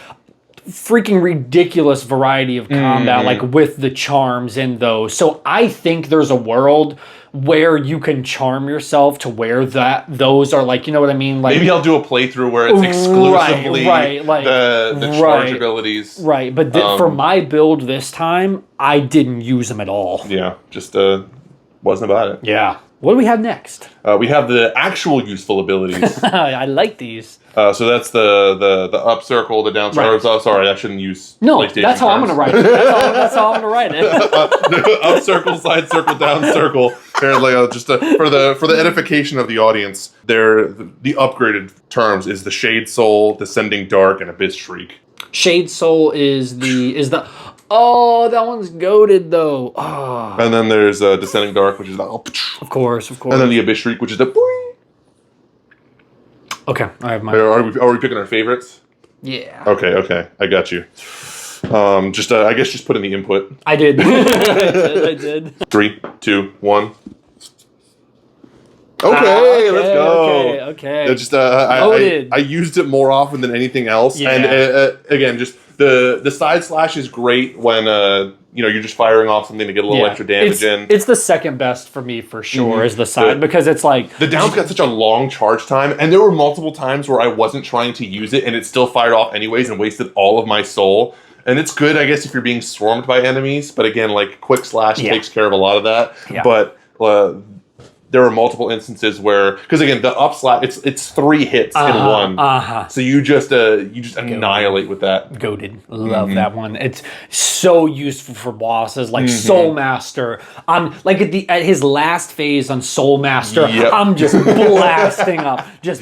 freaking ridiculous variety of combat, like with the charms in those. So I think there's a world where you can charm yourself to where those are like, you know what I mean? Like maybe I'll do a playthrough where it's exclusively like, the charge abilities. Right, but for my build this time, I didn't use them at all. Yeah, just wasn't about it. Yeah. What do we have next? We have the actual useful abilities. I like these. So that's the up circle, the down circle. Right. Oh, sorry, I shouldn't use PlayStation that's how I'm going to write it. That's how I'm going to write it. Up circle, side circle, down circle. Apparently, just for the edification of the audience, the upgraded terms is the Shade Soul, Descending Dark, and Abyss Shriek. Shade Soul is the oh, that one's goated though. Oh. And then there's Descending Dark, which is the of course. And then the Abyss Shriek, which is the boing. Okay, I have mine. Are we picking our favorites? Yeah. Okay, I got you. I guess just put in the input. I did. I did. 3, 2, 1. Okay, let's go. Okay. Just I used it more often than anything else, and again, just the side slash is great when you're just firing off something to get a little extra damage in. It's the second best for me for sure. Is the side because it's like the down's got such a long charge time, and there were multiple times where I wasn't trying to use it, and it still fired off anyways and wasted all of my soul. And it's good, I guess, if you're being swarmed by enemies. But again, like quick slash takes care of a lot of that. Yeah. But there are multiple instances where, because again, the up slash it's 3 hits in one. So you just annihilate with that. Goated. Love that one. It's so useful for bosses like Soul Master. I'm like at his last phase on Soul Master. Yep. I'm just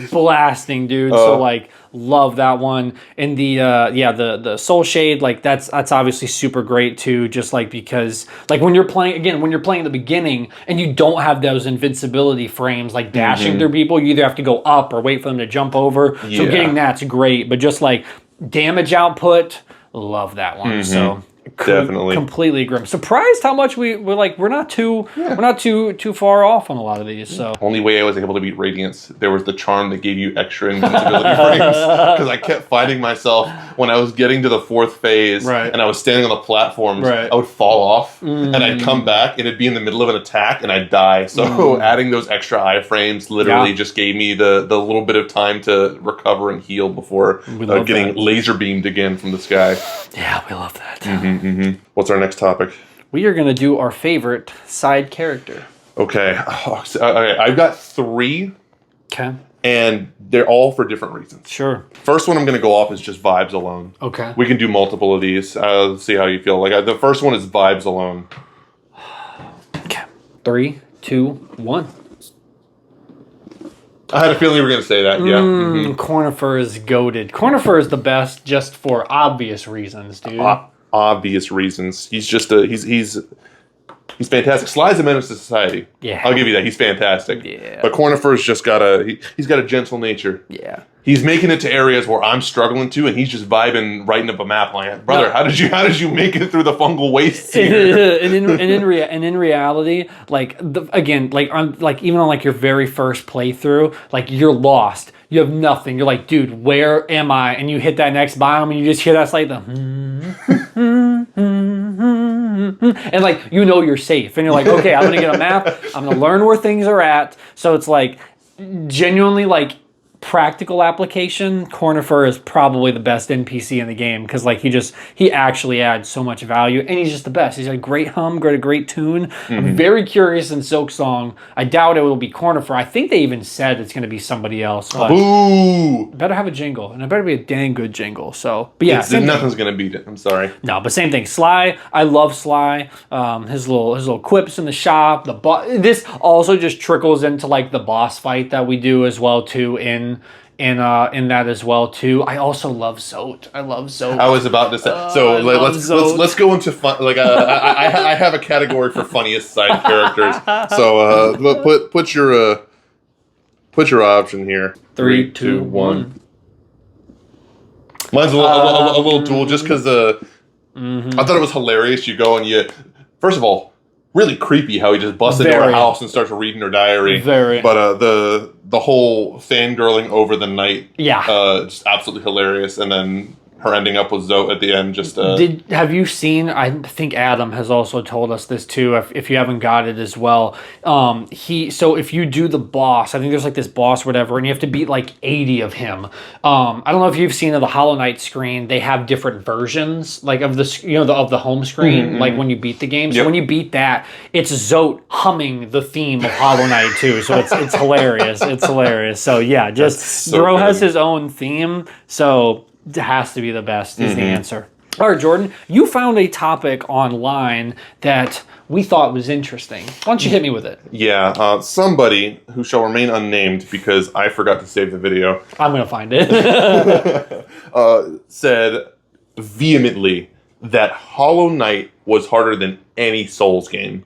blasting, dude. So like. Love that one. And the Soul Shade, like that's obviously super great too, just like because like when you're playing at the beginning and you don't have those invincibility frames like dashing through people, you either have to go up or wait for them to jump over. So getting that's great, but just like damage output, love that one. So definitely completely grim. Surprised how much we're not too far off on a lot of these. So only way I was able to beat Radiance, there was the charm that gave you extra invincibility frames because I kept finding myself when I was getting to the 4th phase and I was standing on the platforms, I would fall off and I'd come back and it'd be in the middle of an attack and I'd die. So adding those extra iframes literally just gave me the little bit of time to recover and heal before getting laser beamed again from the sky. Yeah, we love that. What's our next topic? We are going to do our favorite side character. Okay. I've got 3. Okay. And they're all for different reasons. Sure. First one I'm going to go off is just vibes alone. Okay. We can do multiple of these. Let's see how you feel. Like the first one is vibes alone. Okay. 3, 2, 1. I had a feeling you were going to say that. Yeah. Cornifer is goated. Cornifer is the best just for obvious reasons, dude. Obvious reasons. He's just he's fantastic. Sly's a menace to society. Yeah. I'll give you that. He's fantastic. Yeah. But Cornifer's just got he's got a gentle nature. Yeah. He's making it to areas where I'm struggling to, and he's just vibing, writing up a map like, brother, how did you make it through the fungal wastes here? and in reality, like even on like your very first playthrough, like you're lost. You have nothing. You're like, dude, where am I? And you hit that next biome, and you just hear that like the and like you're safe, and you're like, okay, I'm gonna get a map. I'm gonna learn where things are at. So it's like genuinely like. Practical application, Cornifer is probably the best NPC in the game because like he actually adds so much value and he's just the best. He's got a great hum, got a great tune. I'm very curious in Silksong. I doubt it will be Cornifer. I think they even said it's going to be somebody else. But better have a jingle, and it better be a dang good jingle. So, but yeah, nothing's going to beat it. I'm sorry. No, but same thing. Sly, I love Sly. His little quips in the shop. This also just trickles into like the boss fight that we do as well too in that as well too. I also love Zote. I love Zote. I was about to say. So let's go into fun. Like I have a category for funniest side characters. So put your option here. 3, 2, 1. Mine's a little dual just because I thought it was hilarious. You go and first of all, really creepy how he just busts into her house and starts reading her diary. But the whole fangirling over the night, just absolutely hilarious. And then her ending up with Zote at the end. Just have you seen? I think Adam has also told us this too. If you haven't got it as well, so if you do the boss, I think there's like this boss, or whatever, and you have to beat like 80 of him. I don't know if you've seen the Hollow Knight screen. They have different versions, like of the of the home screen, like when you beat the game. So when you beat that, it's Zote humming the theme of Hollow Knight too. So it's hilarious. It's hilarious. So yeah, just Dro has his own theme, so it has to be the best is the answer. All right, Jordan, you found a topic online that we thought was interesting. Why don't you hit me with it? Yeah, somebody who shall remain unnamed because I forgot to save the video. I'm going to find it. Said vehemently that Hollow Knight was harder than any Souls game.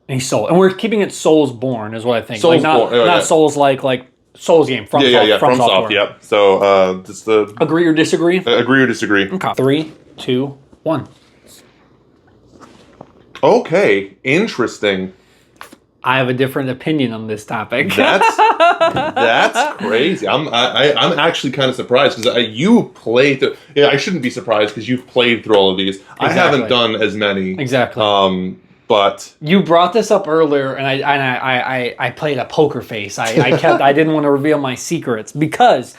Any Soul. And we're keeping it Soulsborne is what I think. Soulsborne. Like not Souls like Souls game from from Soft, yep. So just agree or disagree? Agree or disagree. Okay. 3, 2, 1. Okay, interesting. I have a different opinion on this topic. That's crazy. I'm actually kind of surprised because you played through. Yeah, I shouldn't be surprised because you've played through all of these. Exactly. I haven't done as many. Exactly. But you brought this up earlier, and I played a poker face. I didn't want to reveal my secrets because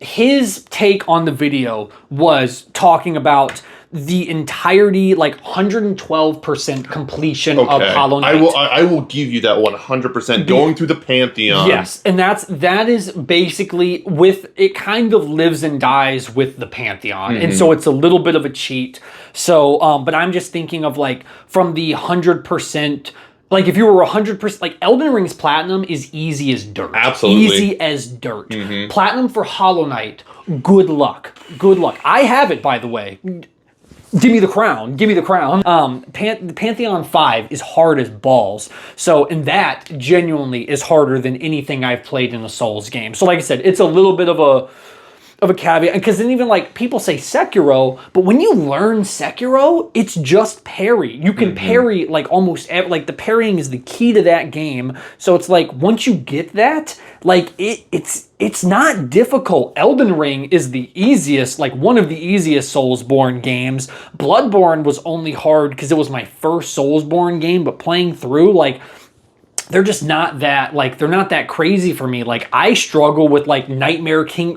his take on the video was talking about the entirety, like 112% completion of Hollow Knight. I will give you that 100%. Going through the Pantheon. Yes, and that is basically it kind of lives and dies with the Pantheon, and so it's a little bit of a cheat. So, but I'm just thinking of like from the 100%. Like, if you were 100%, like, Elden Ring's Platinum is easy as dirt. Absolutely. Easy as dirt. Platinum for Hollow Knight, good luck. Good luck. I have it, by the way. Give me the crown. Give me the crown. Pantheon 5 is hard as balls. So, and that genuinely is harder than anything I've played in a Souls game. So, like I said, it's a little bit of a caveat, because then even like people say Sekiro, but when you learn Sekiro, it's just parry. You can parry like almost like the parrying is the key to that game. So it's like once you get that, like it's not difficult. Elden Ring is the easiest, like one of the easiest Soulsborne games. Bloodborne was only hard because it was my first Soulsborne game, but playing through, like, they're just not that, like, they're not that crazy for me. Like, I struggle with, like, Nightmare King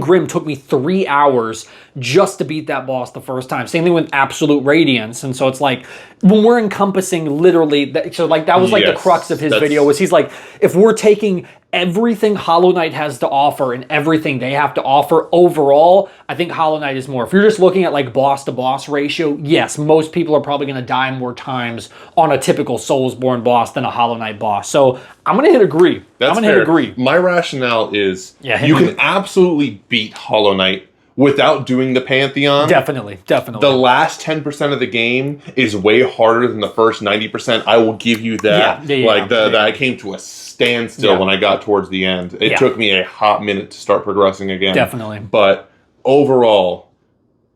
Grim took me 3 hours just to beat that boss the first time. Same thing with Absolute Radiance. And so it's like, when we're encompassing literally, so like, that was like the crux of his video, was he's like, if we're taking everything Hollow Knight has to offer and everything they have to offer overall, I think Hollow Knight is more. If you're just looking at like boss to boss ratio, yes, most people are probably going to die more times on a typical Soulsborne boss than a Hollow Knight boss. So I'm going to hit agree. That's I'm going to hit agree. My rationale is you can absolutely beat Hollow Knight without doing the Pantheon. Definitely. The last 10% of the game is way harder than the first 90%. I will give you that. That I came to a standstill when I got towards the end. It took me a hot minute to start progressing again. Definitely. But overall,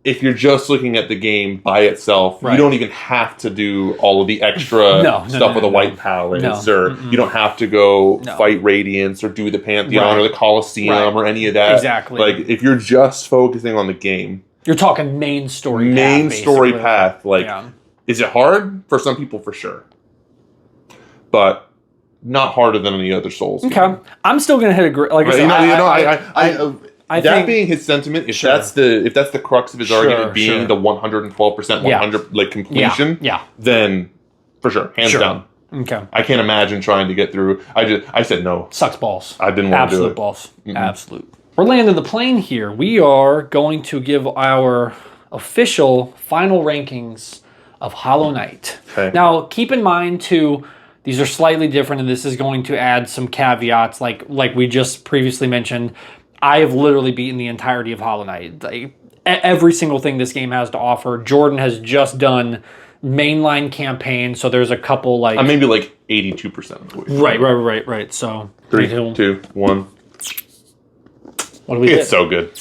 if you're just looking at the game by itself, you don't even have to do all of the extra stuff with the white palettes, or you don't have to go fight Radiance or do the Pantheon or the Colosseum or any of that. Exactly. Like, if you're just focusing on the game, you're talking main story path. Like, is it hard? For some people, for sure. But not harder than any other Souls game. I'm still going to hit agree. Like I that think, being his sentiment, if that's the crux of his argument being the 112% 100 like completion, then for sure, hands down. Okay. I can't imagine trying to get through. I said no. Sucks balls. I didn't want to do it. Absolute balls. Absolute. We're landing the plane here. We are going to give our official final rankings of Hollow Knight. Okay. Now, keep in mind too, these are slightly different, and this is going to add some caveats, like we just previously mentioned. I have literally beaten the entirety of Hollow Knight. Like, every single thing this game has to offer. Jordan has just done mainline campaign, so there's a couple like... I'm maybe like 82% of the way. Right. So... 3, 2, 1. What do we get? It's so good.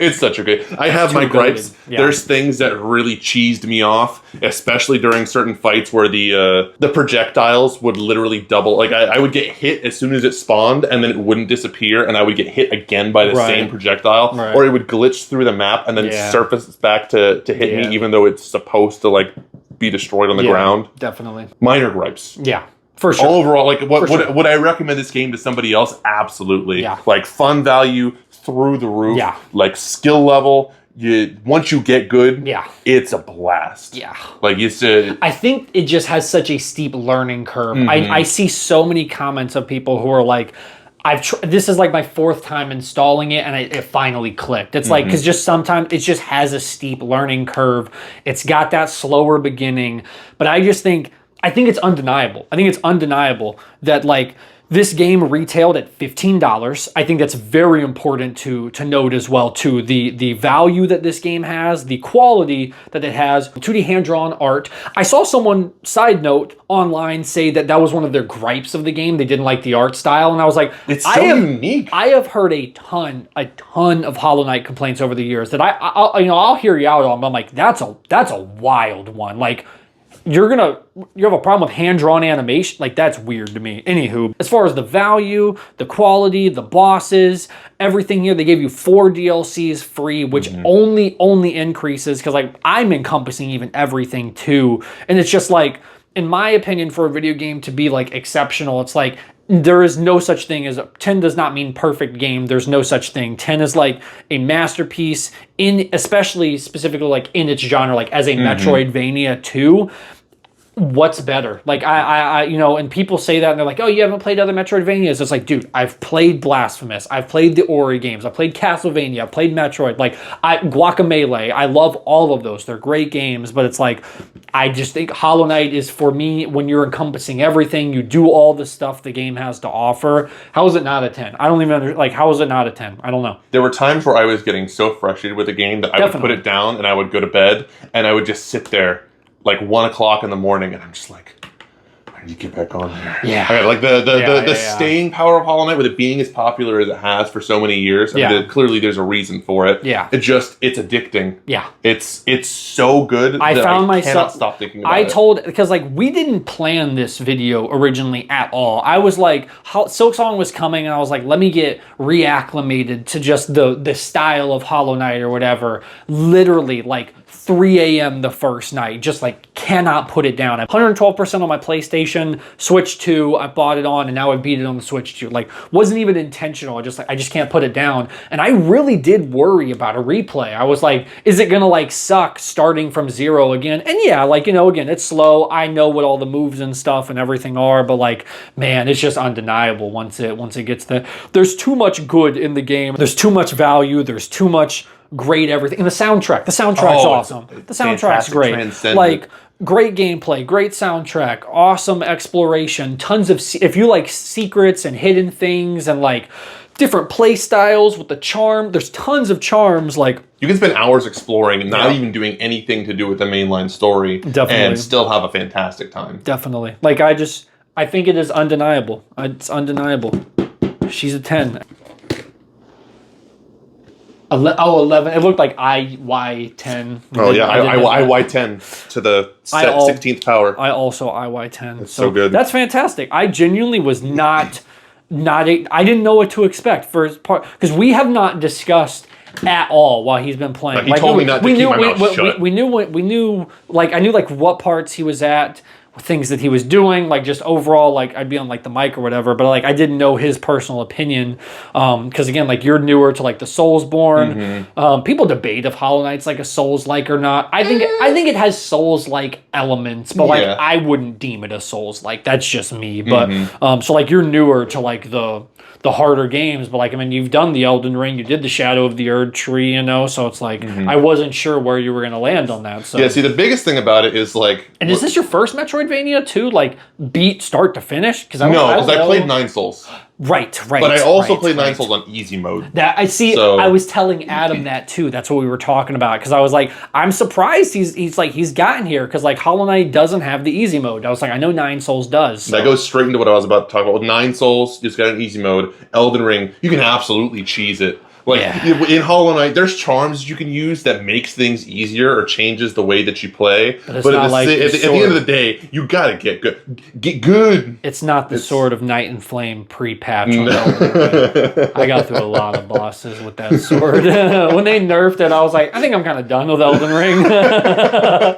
It's such a good. I have my gripes. Yeah. There's things that really cheesed me off, especially during certain fights where the projectiles would literally double. Like I would get hit as soon as it spawned, and then it wouldn't disappear, and I would get hit again by the same projectile, or it would glitch through the map and then surface back to hit me, even though it's supposed to like be destroyed on the ground. Definitely. Minor gripes. Yeah. For sure. Overall, like would I recommend this game to somebody else? Absolutely. Yeah. Like fun value through the roof. Yeah. Like skill level. Once you get good, it's a blast. Yeah. Like it's I think it just has such a steep learning curve. I see so many comments of people who are like, this is like my 4th time installing it, and it finally clicked. It's like, because just sometimes it just has a steep learning curve. It's got that slower beginning, but I think it's undeniable. I think it's undeniable that like this game retailed at $15. I think that's very important to note as well too. The value that this game has, the quality that it has, 2D hand-drawn art. I saw someone, side note, online say that was one of their gripes of the game. They didn't like the art style, and I was like, it's so unique. I have heard a ton of Hollow Knight complaints over the years that I'll hear you out on, but I'm like, that's a wild one. Like, you have a problem with hand-drawn animation? Like, that's weird to me. Anywho, as far as the value, the quality, the bosses, everything here, they gave you 4 DLCs free, which only increases, because like I'm encompassing even everything too. And it's just like, in my opinion, for a video game to be like exceptional, it's like, there is no such thing as 10 does not mean perfect game. There's no such thing. 10 is like a masterpiece especially specifically like in its genre, like as a Metroidvania 2. What's better? Like I and people say that and they're like, oh, you haven't played other Metroidvanias. It's like, dude, I've played Blasphemous, I've played the Ori games, I've played Castlevania, I've played Metroid, like Guacamelee. I love all of those. They're great games, but it's like, I just think Hollow Knight is, for me, when you're encompassing everything, you do all the stuff the game has to offer. How is it not a 10? I don't even like, how is it not a 10? I don't know. There were times where I was getting so frustrated with the game that I would put it down and I would go to bed and I would just sit there like 1 o'clock in the morning, and I'm just like, I need to get back on here. Yeah. Okay, like the staying power of Hollow Knight, with it being as popular as it has for so many years. I mean, clearly there's a reason for it. Yeah. It's addicting. Yeah. It's so good. I found myself, cannot stop thinking about it. Because like we didn't plan this video originally at all. I was like, Silksong was coming, and I was like, let me get reacclimated to just the style of Hollow Knight or whatever. Literally like 3 a.m. the first night, just like cannot put it down. 112% on my PlayStation, Switch 2, I bought it on, and now I beat it on the Switch 2. Like, wasn't even intentional. I just can't put it down. And I really did worry about a replay. I was like, is it gonna like suck starting from 0 again? And yeah, like, again, it's slow. I know what all the moves and stuff and everything are, but like, man, it's just undeniable once it gets there. There's too much good in the game. There's too much value. There's too much great everything. And the soundtrack's awesome. The soundtrack's great. Like, great gameplay, great soundtrack, awesome exploration, tons of, if you like secrets and hidden things and like different play styles with the charm, there's tons of charms. Like, you can spend hours exploring and not even doing anything to do with the mainline story. Definitely. And still have a fantastic time. Definitely. Like, I think it is undeniable. It's undeniable. She's a 10. 11. It looked like IY10. Oh, yeah. IY10 to the 16th power. I also IY10. That's so good. That's fantastic. I genuinely was I didn't know what to expect for his part, because we have not discussed at all while he's been playing. He told me not to keep my mouth shut. We knew, like, I knew, like, what parts he was at, things that he was doing, like, just overall, like, I'd be on like the mic or whatever, but like I didn't know his personal opinion, because again, like, you're newer to like the soulsborne. People debate if Hollow Knight's like a Souls-like or not. I think it has Souls-like elements, but like I wouldn't deem it a Souls-like. That's just me. But so like you're newer to like the harder games, but like, I mean, you've done the Elden Ring, you did the Shadow of the Erd Tree, so it's like I wasn't sure where you were gonna land on that. So yeah, see, the biggest thing about it is like, and is this your first Metroidvania too? Like, beat start to finish? Because I played 9 Souls. Right. But I also played 9 Souls on easy mode. That I see. So, I was telling Adam that too. That's what we were talking about, because I was like, I'm surprised he's gotten here, because like Hollow Knight doesn't have the easy mode. I was like, I know 9 Souls does. So. That goes straight into what I was about to talk about. With 9 Souls, it's got an easy mode. Elden Ring, you can absolutely cheese it. Like Yeah. in Hollow Knight, there's charms you can use that makes things easier or changes the way that you play. But it's But not at like the the end of the day, you gotta get good. Get good. It's not the Sword of Night and Flame pre-patch on Elden Ring. I got through a lot of bosses with that sword. When they nerfed it, I was like, I think I'm kind of done with Elden Ring. Yeah,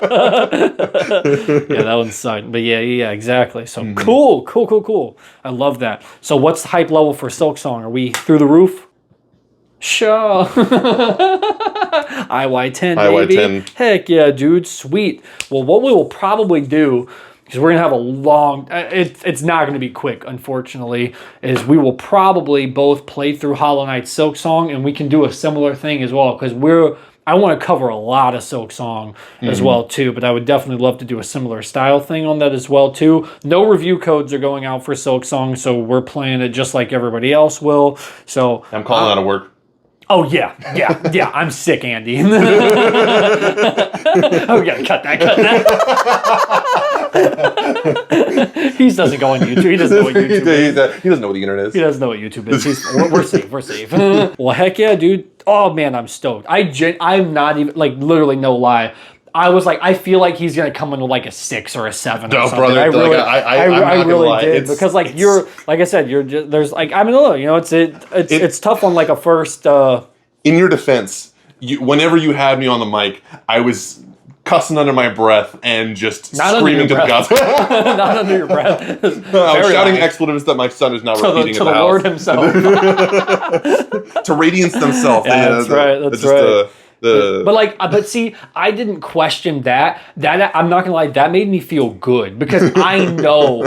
that one sucked. But yeah, exactly. So cool. I love that. So what's the hype level for Silksong? Are we through the roof? Sure. IY10, baby. IY10. Heck yeah, dude. Sweet. Well, what we will probably do, because we're going to have a long... it's not going to be quick, unfortunately, is we will probably both play through Hollow Knight Silksong, and we can do a similar thing as well, because I want to cover a lot of Silksong as well, too, but I would definitely love to do a similar style thing on that as well, too. No review codes are going out for Silksong, so we're playing it just like everybody else will. So I'm calling out of work. Oh, yeah. I'm sick, Andy. Oh, we gotta cut that. He doesn't go on YouTube. He doesn't know what YouTube is. He doesn't know what the internet is. He doesn't know what YouTube is. We're safe. Well, heck yeah, dude. Oh, man, I'm stoked. I'm not even, like, literally no lie. I was like, I feel like he's gonna come in with like a 6 or a 7 or something. Brother, I really lie. did because like you're like I said, you're just, there's like I mean, you know, it's tough on like a first. In your defense, whenever you had me on the mic, I was cussing under my breath and just screaming to the gods. Not under your breath. I was shouting expletives that my son is now repeating to the Lord himself. To Radiance themselves. Yeah, that's right. That's right. But see, I didn't question that. I'm not gonna lie, that made me feel good because I know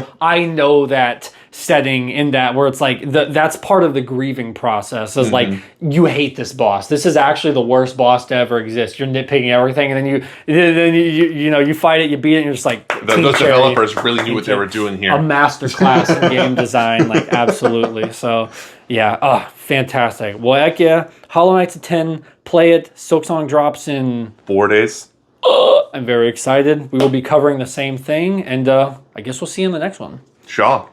that setting in that where it's like that's part of the grieving process. Is like you hate this boss. This is actually the worst boss to ever exist. You're nitpicking everything, and then you fight it, you beat it, and you're just like those developers really knew what they were doing here. A master class in game design, like absolutely. So yeah, fantastic. Well, heck yeah, Hollow Knight's a 10. Play it. Silksong drops in 4 days. I'm very excited. We will be covering the same thing, and I guess we'll see you in the next one. Sure.